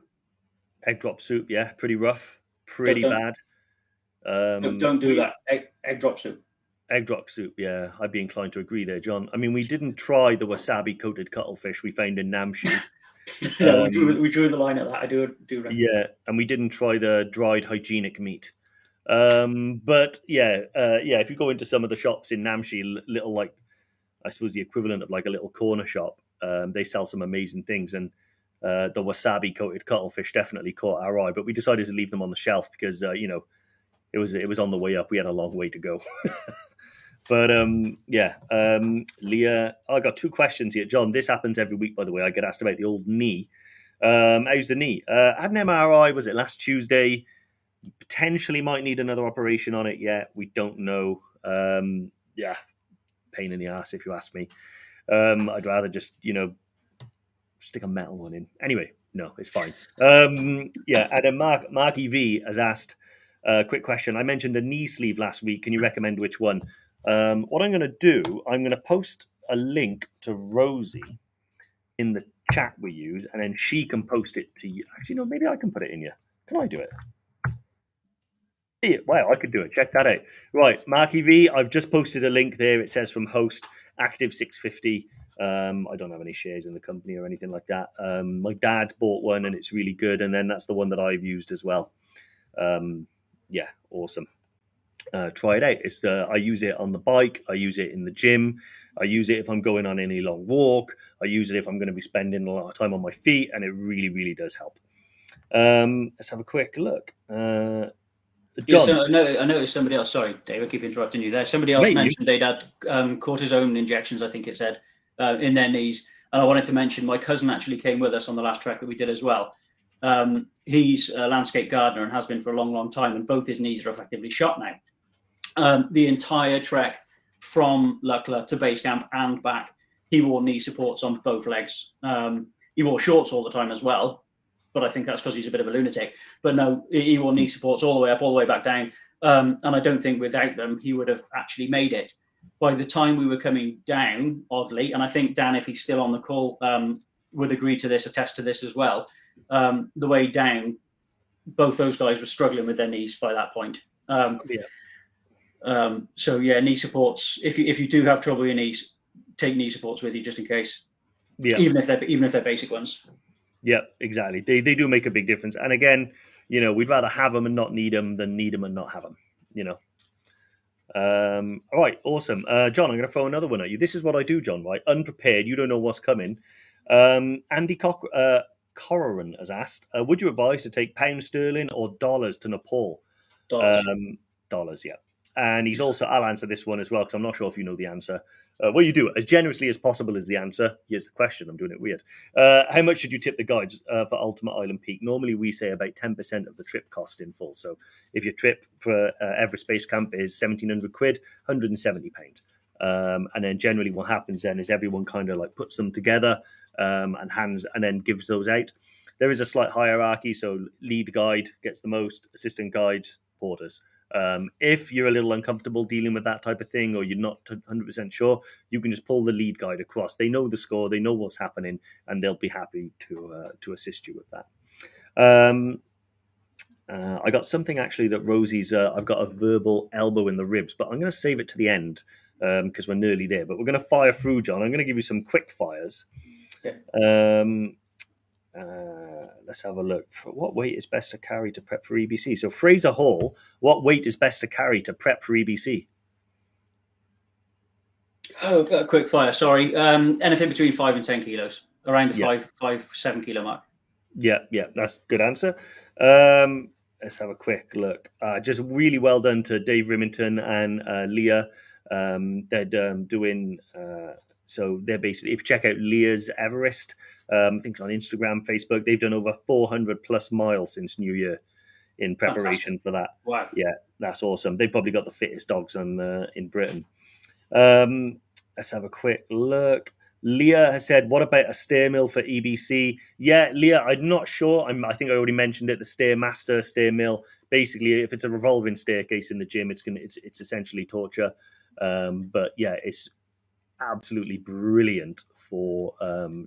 Egg drop soup, yeah, pretty rough, pretty bad. Don't do that. Egg drop soup. Egg drop soup, yeah, I'd be inclined to agree there, John. I mean, we didn't try the wasabi-coated cuttlefish we found in Namche. We drew the line at that. I do reckon. Yeah, and we didn't try the dried hygienic meat. But if you go into some of the shops in Namche, little like, I suppose the equivalent of like a little corner shop, they sell some amazing things, and the wasabi-coated cuttlefish definitely caught our eye. But we decided to leave them on the shelf because it was on the way up. We had a long way to go. But Leah, I got two questions here. John, this happens every week, by the way. I get asked about the old knee. How's the knee? I had an MRI, was it last Tuesday? Potentially might need another operation on it yet. We don't know. Pain in the ass, if you ask me. I'd rather just, stick a metal one in. Anyway, no, it's fine. And then Marky V has asked a quick question. I mentioned a knee sleeve last week. Can you recommend which one? What I'm going to do, I'm going to post a link to Rosie in the chat we use, and then she can post it to you. Actually, no, maybe I can put it in here. Can I do it? Yeah, wow, I could do it. Check that out. Right, Marky V, I've just posted a link there. It says from host Active 650. I don't have any shares in the company or anything like that. My dad bought one, and it's really good. And then that's the one that I've used as well. Awesome. Try it out. I use it on the bike. I use it in the gym. I use it if I'm going on any long walk. I use it if I'm going to be spending a lot of time on my feet, and it really, really does help. Let's have a quick look. John, I noticed somebody else. Sorry, Dave, I keep interrupting you there. Somebody else mentioned they'd had cortisone injections, I think it said, in their knees. And I wanted to mention my cousin actually came with us on the last trek that we did as well. He's a landscape gardener and has been for a long, long time, and both his knees are effectively shot now. The entire trek from Lukla to base camp and back, he wore knee supports on both legs. He wore shorts all the time as well, but I think that's because he's a bit of a lunatic. But no, he wore knee supports all the way up, all the way back down. And I don't think without them, he would have actually made it. By the time we were coming down, oddly, and I think Dan, if he's still on the call, would agree to this, attest to this as well, the way down, both those guys were struggling with their knees by that point. Knee supports, if you do have trouble with your knees, take knee supports with you just in case. Yeah. Even if they're basic ones. Yeah, exactly. They do make a big difference. And again, we'd rather have them and not need them than need them and not have them, All right, awesome. John, I'm going to throw another one at you. This is what I do, John, right? Unprepared. You don't know what's coming. Andy Corcoran has asked, would you advise to take pound sterling or dollars to Nepal? Dollars. Dollars, yeah. And he's also, I'll answer this one as well, because I'm not sure if you know the answer. Well, you do. As generously as possible is the answer. Here's the question. I'm doing it weird. How much should you tip the guides for Ultimate Island Peak? Normally, we say about 10% of the trip cost in full. So if your trip for Everest Base Camp is 1,700 quid, £170. And then generally what happens then is everyone kind of like puts them together and then gives those out. There is a slight hierarchy. So lead guide gets the most, assistant guides, porters. If you're a little uncomfortable dealing with that type of thing, or you're not 100% sure, you can just pull the lead guide across. They know the score, they know what's happening, and they'll be happy to assist you with that. I got something actually that Rosie's. I've got a verbal elbow in the ribs, but I'm going to save it to the end because we're nearly there. But we're going to fire through, John. I'm going to give you some quick fires. Okay. Let's have a look. What weight is best to carry to prep for EBC? So Fraser Hall, what weight is best to carry to prep for EBC? Oh, quick fire. Sorry. Anything between 5 and 10 kilos, around the 7 kilo mark. Yeah, that's a good answer. Let's have a quick look. Just really well done to Dave Rimington and Leah. They're doing. So they're basically, if you check out Leah's Everest, I think it's on Instagram, Facebook, they've done over 400 plus miles since New Year in preparation for that. Wow. Yeah, that's awesome. They've probably got the fittest dogs in Britain. Let's have a quick look. Leah has said, what about a stairmill for EBC? Yeah, Leah, I'm not sure. I think I already mentioned it, the Stairmaster, stairmill. Basically, if it's a revolving staircase in the gym, it's essentially torture. But yeah, it's absolutely brilliant for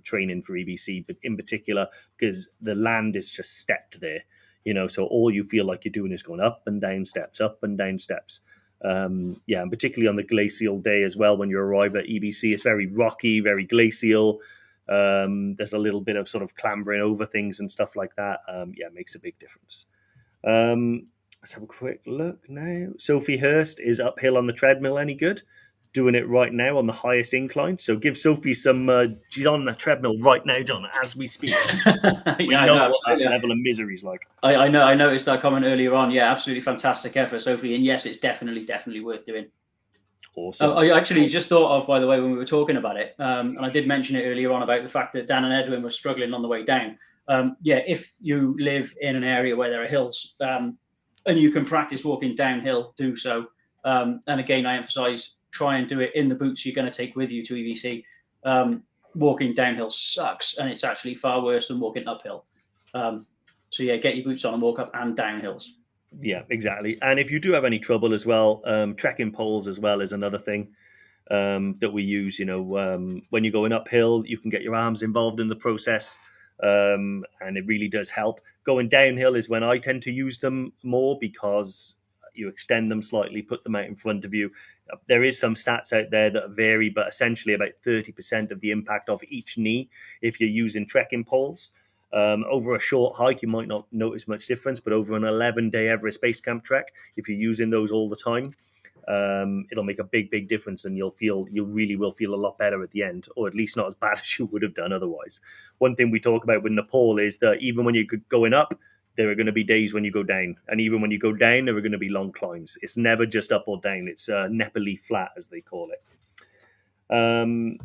training for EBC, but in particular because the land is just stepped there, so all you feel like you're doing is going up and down steps, up and down steps. And particularly on the glacial day as well, when you arrive at EBC, it's very rocky, very glacial. There's a little bit of sort of clambering over things and stuff like that. It makes a big difference. Let's have a quick look now. Sophie Hurst is uphill on the treadmill. Any good? Doing it right now on the highest incline. So give Sophie some. She's on the treadmill right now, John, as we speak. We know what that level of misery is like. I know. I noticed that comment earlier on. Yeah, absolutely fantastic effort, Sophie. And yes, it's definitely worth doing. Awesome. I actually just thought of, by the way, when we were talking about it, and I did mention it earlier on about the fact that Dan and Edwin were struggling on the way down. If you live in an area where there are hills and you can practice walking downhill, do so. And again, I emphasize, try and do it in the boots you're going to take with you to EBC. Walking downhill sucks, and it's actually far worse than walking uphill. Get your boots on and walk up and down hills. Yeah, exactly. And if you do have any trouble as well, trekking poles as well is another thing that we use. When you're going uphill, you can get your arms involved in the process, and it really does help. Going downhill is when I tend to use them more because you extend them slightly, put them out in front of you. There is some stats out there that vary, but essentially about 30% of the impact of each knee if you're using trekking poles. Over a short hike, you might not notice much difference, but over an 11-day Everest Base Camp trek, if you're using those all the time, it'll make a big difference, and you really will feel a lot better at the end, or at least not as bad as you would have done otherwise. One thing we talk about with Nepal is that even when you're going up, there are going to be days when you go down, and even when you go down, there are going to be long climbs. It's never just up or down. It's Nepali flat, as they call it. We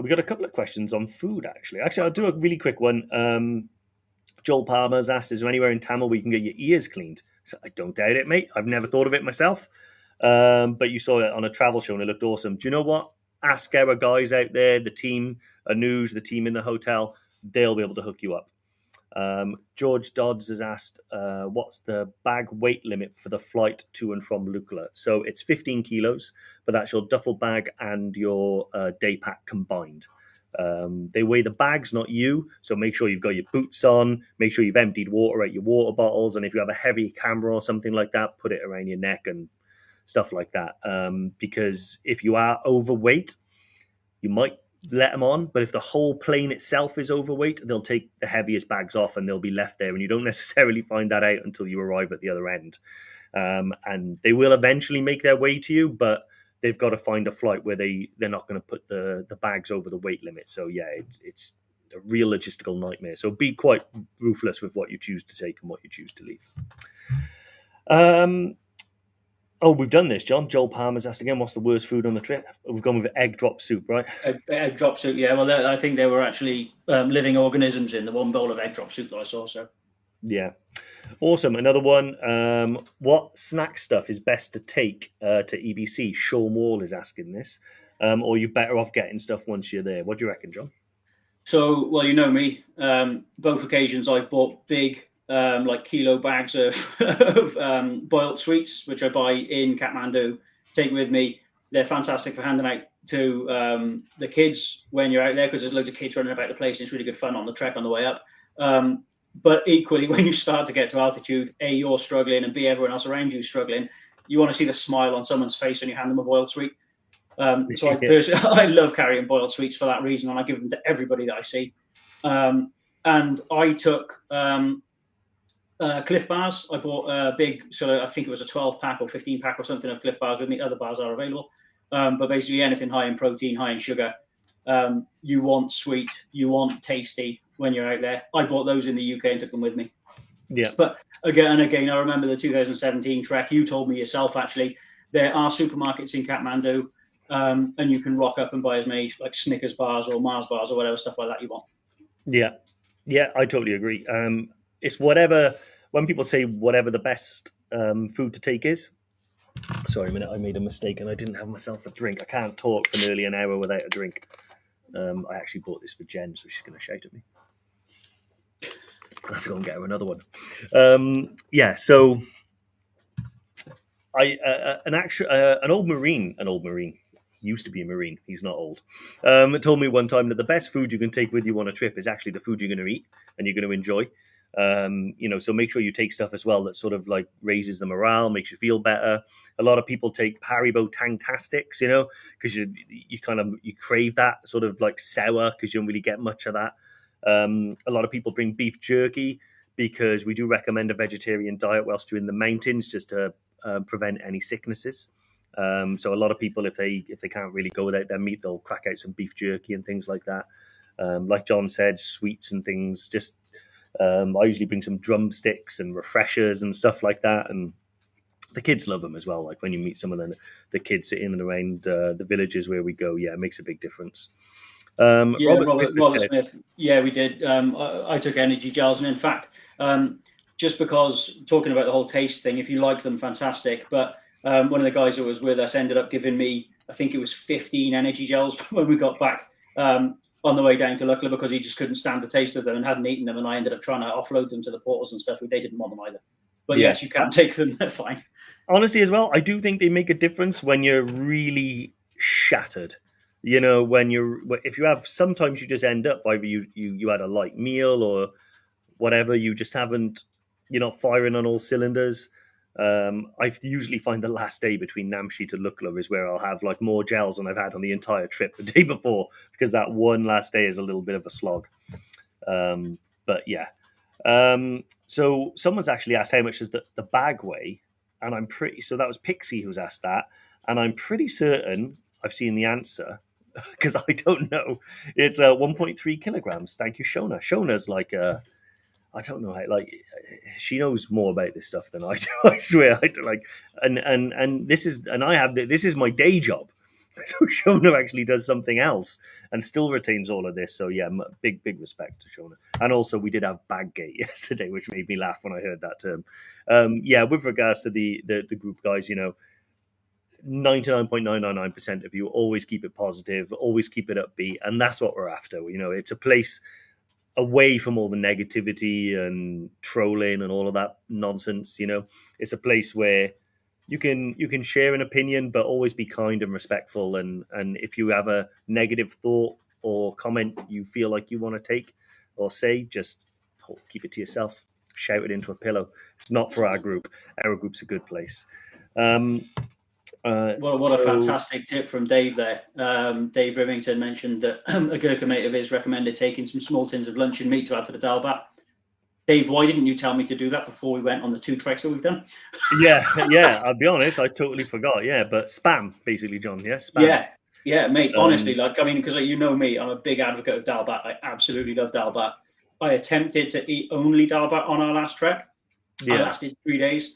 got a couple of questions on food, actually. I'll do a really quick one. Joel Palmer's asked, is there anywhere in Tamil where you can get your ears cleaned? So I don't doubt it, mate. I've never thought of it myself. But you saw it on a travel show and it looked awesome. Do you know what? Ask our guys out there, the team, Anuj, the team in the hotel. They'll be able to hook you up. George Dodds has asked, what's the bag weight limit for the flight to and from Lukla? So it's 15 kilos, but that's your duffel bag and your day pack combined. They weigh the bags, not you. So make sure you've got your boots on, make sure you've emptied water out your water bottles. And if you have a heavy camera or something like that, put it around your neck and stuff like that. Because if you are overweight, you might let them on, but if the whole plane itself is overweight, they'll take the heaviest bags off and they'll be left there, and you don't necessarily find that out until you arrive at the other end. And they will eventually make their way to you, but they've got to find a flight where they're not going to put the bags over the weight limit. So yeah, it's a real logistical nightmare. So be quite ruthless with what you choose to take and what you choose to leave. Oh, we've done this, John. Joel Palmer's asked again, what's the worst food on the trip? We've gone with egg drop soup, right? Egg drop soup, yeah. Well, I think there were actually living organisms in the one bowl of egg drop soup that I saw. So Yeah. Awesome. Another one. What snack stuff is best to take to EBC? Sean Wall is asking this. Or you better off getting stuff once you're there. What do you reckon, John? So, well, you know me. Both occasions I've bought big, like kilo bags of, of boiled sweets, which I buy in Kathmandu, take with me. They're fantastic for handing out to the kids when you're out there, because there's loads of kids running about the place. And it's really good fun on the trek on the way up. But equally, when you start to get to altitude, A, you're struggling, and B, everyone else around you is struggling. You want to see the smile on someone's face when you hand them a boiled sweet. So I personally, I love carrying boiled sweets for that reason, and I give them to everybody that I see. And I took Cliff Bars. I bought a big, so I think it was a 12 pack or 15 pack or something of Cliff Bars with me. Other bars are available. But basically anything high in protein, high in sugar. You want sweet, you want tasty when you're out there. I bought those in the UK and took them with me. Yeah. But again and again, I remember the 2017 trek. You told me yourself, actually, there are supermarkets in Kathmandu, and you can rock up and buy as many like Snickers bars or Mars bars or whatever stuff like that you want. Yeah. Yeah, I totally agree. It's whatever, when people say whatever the best food to take is. Sorry a minute, I made a mistake and I didn't have myself a drink. I can't talk for nearly an hour without a drink. I actually bought this for Jen, so she's going to shout at me. I'll have to go and get her another one. Yeah, so an old Marine, he used to be a Marine, he's not old, told me one time that the best food you can take with you on a trip is actually the food you're going to eat and you're going to enjoy. So make sure you take stuff as well that sort of like raises the morale, makes you feel better. A lot of people take Haribo Tangtastics, because you crave that sort of like sour, because you don't really get much of that. A lot of people bring beef jerky because we do recommend a vegetarian diet whilst you're in the mountains, just to prevent any sicknesses. So a lot of people, if they can't really go without their meat, they'll crack out some beef jerky and things like that. Like John said, sweets and things. Just I usually bring some drumsticks and refreshers and stuff like that, and the kids love them as well. Like when you meet some of the kids in and around the villages where we go, yeah, it makes a big difference. Yeah, Robert Said, Smith. Yeah, we did. I took energy gels, and in fact, just because talking about the whole taste thing, if you like them, fantastic. But one of the guys that was with us ended up giving me, I think it was 15 energy gels when we got back on the way down to Lukla, because he just couldn't stand the taste of them and hadn't eaten them. And I ended up trying to offload them to the porters and stuff. They didn't want them either. But yeah. yes, you can take them. They're fine. Honestly, as well, I do think they make a difference when you're really shattered. If you have, sometimes you just end up either you had a light meal or whatever, you just haven't, you're not firing on all cylinders. I usually find the last day between Namshi to Lukla is where I'll have like more gels than I've had on the entire trip the day before, because that one last day is a little bit of a slog. But yeah. So someone's actually asked how much does the bag weigh, and so that was Pixie who's asked that, and I'm pretty certain I've seen the answer because I don't know. It's 1.3 kilograms. Thank you, Shona. Shona's like I don't know, she knows more about this stuff than I do. I swear, this is my day job. So Shona actually does something else and still retains all of this. So yeah, big respect to Shona. And also, we did have Baggate yesterday, which made me laugh when I heard that term. Yeah, with regards to the group guys, 99.999% of you always keep it positive, always keep it upbeat, and that's what we're after. It's a place away from all the negativity and trolling and all of that nonsense. It's a place where you can share an opinion, but always be kind and respectful. And if you have a negative thought or comment you feel like you want to take or say, just keep it to yourself. Shout it into a pillow. It's not for our group. Our group's a good place. What a fantastic tip from Dave there. Dave Rivington mentioned that a Gurkha mate of his recommended taking some small tins of luncheon meat to add to the dal bhat. Dave, why didn't you tell me to do that before we went on the 2 treks that we've done? Yeah, I'll be honest, I totally forgot. Yeah, but spam, basically, John. Yeah, spam. Yeah, mate. Honestly, because you know me, I'm a big advocate of dal bhat. I absolutely love dal bhat. I attempted to eat only dal bhat on our last trek. I Yeah. lasted 3 days.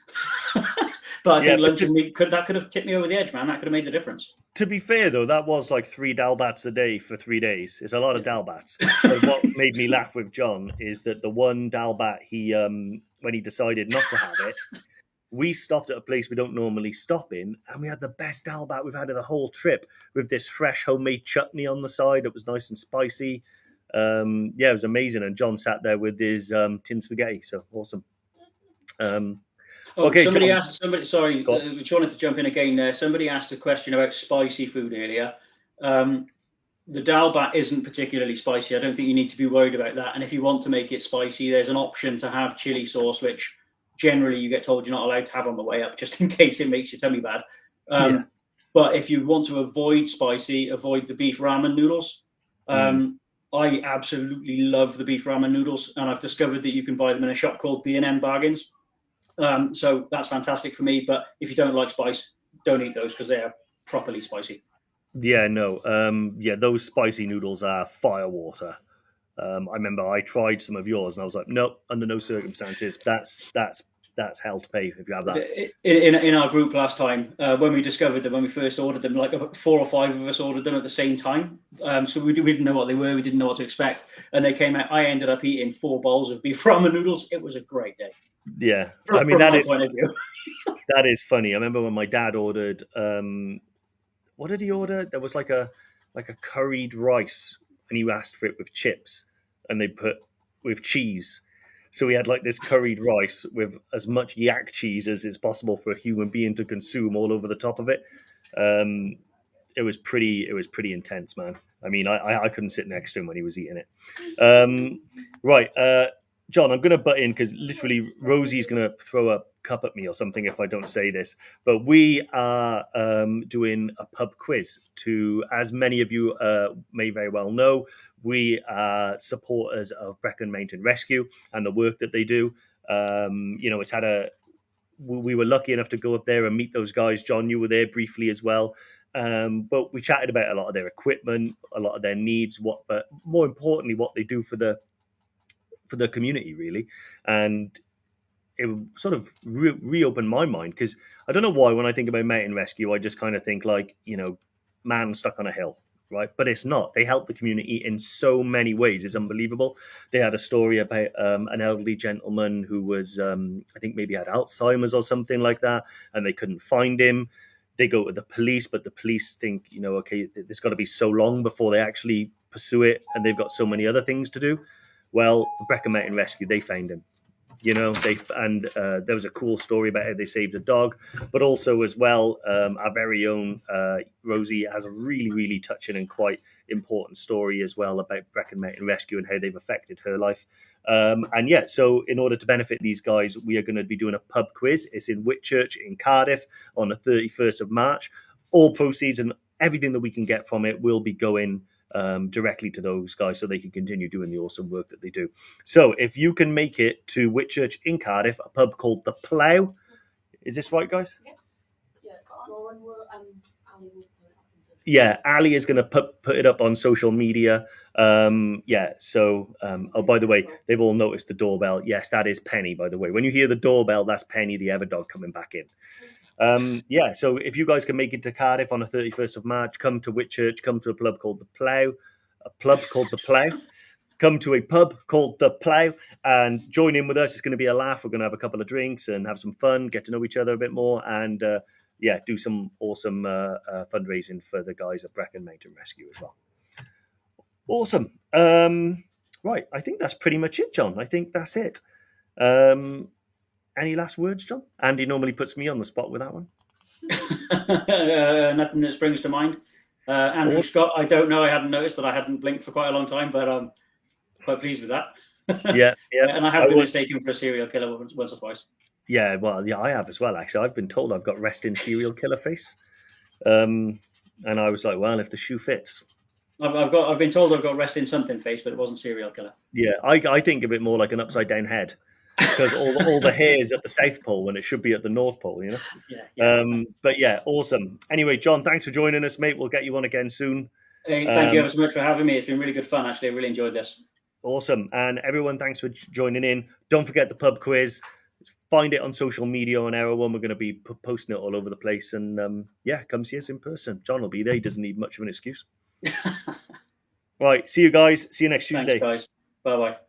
But I think lunch and meat could have tipped me over the edge, man. That could have made the difference. To be fair, though, that was like 3 Dalbats a day for 3 days. It's a lot of Dalbats. But what made me laugh with John is that the one Dalbat, when he decided not to have it, we stopped at a place we don't normally stop in, and we had the best Dalbat we've had in the whole trip with this fresh homemade chutney on the side. It was nice and spicy. It was amazing. And John sat there with his tin spaghetti. So awesome. Okay, somebody John. asked. Sorry, just wanted to jump in again there. Somebody asked a question about spicy food earlier. The Dalbat isn't particularly spicy. I don't think you need to be worried about that. And if you want to make it spicy, there's an option to have chili sauce, which generally you get told you're not allowed to have on the way up, just in case it makes your tummy bad. But if you want to avoid spicy, avoid the beef ramen noodles. I absolutely love the beef ramen noodles, and I've discovered that you can buy them in a shop called B&M Bargains. So that's fantastic for me. But if you don't like spice, don't eat those because they are properly spicy. Yeah, no. Those spicy noodles are fire water. I remember I tried some of yours and I was like, nope, under no circumstances. That's hell to pay if you have that. In our group last time, when we discovered them, when we first ordered them, like 4 or 5 of us ordered them at the same time. So we didn't know what they were. We didn't know what to expect. And they came out. I ended up eating 4 bowls of beef ramen noodles. It was a great day. Yeah. From my point of view. That is funny. I remember when my dad ordered, what did he order? There was like a curried rice, and he asked for it with chips, and they put with cheese. So we had like this curried rice with as much yak cheese as is possible for a human being to consume all over the top of it. It was pretty intense, man. I mean, I couldn't sit next to him when he was eating it. Right. John, I'm going to butt in because literally Rosie's going to throw a cup at me or something if I don't say this. But we are doing a pub quiz to, as many of you may very well know, we are supporters of Brecon Mountain Rescue and the work that they do. It's had we were lucky enough to go up there and meet those guys. John, you were there briefly as well. But we chatted about a lot of their equipment, a lot of their needs, but more importantly, what they do for the community, really. And it sort of reopened my mind because I don't know why when I think about mountain rescue, I just kind of think like, man stuck on a hill, right? But it's not. They help the community in so many ways. It's unbelievable. They had a story about an elderly gentleman who was, I think maybe had Alzheimer's or something like that, and they couldn't find him. They go to the police, but the police think, okay, there's got to be so long before they actually pursue it, and they've got so many other things to do. Well, Brecon Mountain Rescue, they found him. There was a cool story about how they saved a dog, but also as well, our very own Rosie has a really, really touching and quite important story as well about Brecon Mountain Rescue and how they've affected her life. So in order to benefit these guys, we are going to be doing a pub quiz. It's in Whitchurch in Cardiff on the 31st of March. All proceeds and everything that we can get from it will be going directly to those guys so they can continue doing the awesome work that they do. So if you can make it to Whitchurch in Cardiff, a pub called The Plough. Is this right, guys? Yeah, Ali is going to put it up on social media. By the way, they've all noticed the doorbell. Yes, that is Penny, by the way. When you hear the doorbell, that's Penny, the Everdog, coming back in. So if you guys can make it to Cardiff on the 31st of March, come to Whitchurch, come to a pub called The Plough, come to a pub called The Plough and join in with us. It's going to be a laugh. We're going to have a couple of drinks and have some fun, get to know each other a bit more, and do some awesome fundraising for the guys at Brecon Mountain Rescue as well. Awesome. Right, I think that's pretty much it, John. I think that's it. Any last words, John? Andy normally puts me on the spot with that one. Nothing that springs to mind. Andrew Scott, I don't know. I hadn't noticed that I hadn't blinked for quite a long time, but I'm quite pleased with that. Yeah. And I have been mistaken for a serial killer once or twice. Yeah, well, yeah, I have as well, actually. I've been told I've got resting serial killer face. And I was like, well, if the shoe fits. I've been told I've got resting something face, but it wasn't serial killer. Yeah, I think of it more like an upside down head. Because all the hair is at the South Pole when it should be at the North Pole, Yeah. But yeah, awesome. Anyway, John, thanks for joining us, mate. We'll get you on again soon. Hey, thank you ever so much for having me. It's been really good fun, actually. I really enjoyed this. Awesome. And everyone, thanks for joining in. Don't forget the pub quiz. find it on social media on Arrow One. We're going to be posting it all over the place. And yeah, come see us in person. John will be there. He doesn't need much of an excuse. Right. See you guys. See you next Tuesday. Thanks, guys. Bye-bye.